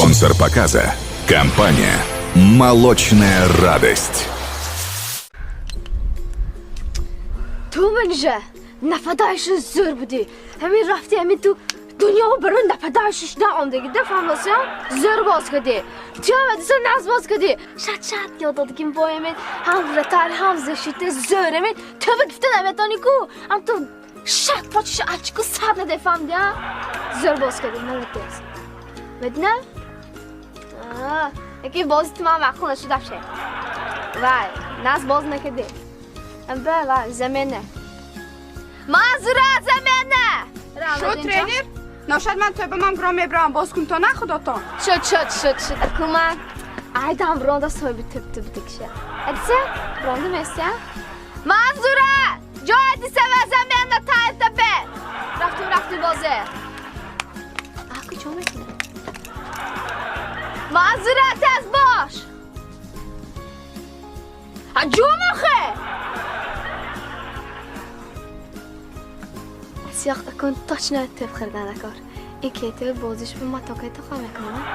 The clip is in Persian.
Спонсор показа – компания «Молочная радость». تو منجا نفدایش زور بودی همین رفتی همین تو دنیا برون نفدایشش نامده دفعه واسه زور باز کردی تیام دیسه ناز باز کردی شد یاد که بایم هم رتال هم زشته زوره من تو بگفته نمیتونی کو هم تو شد پاچش اچکو سر ندفهم دیا زور باز کردی ملت است بدنه یکی باز تو من مخونه شده شه وای ناز باز نکردی بله زمینه معذرت زمینه شو ترینر؟ ناشد من توی به من برام میبرم باز کن تا نخدا تا شد اکو من ایدم رانده صاحبی تب دکشه ادسه رانده میسته معذرت جای دیسه و زمینه تا تپه رفتی بازه اکو چون میکنه معذرت از باش جو مخه سیاق کن تاچ نه تف خردن کار این که تو بازیش به ما تا که تو خواهم میکنم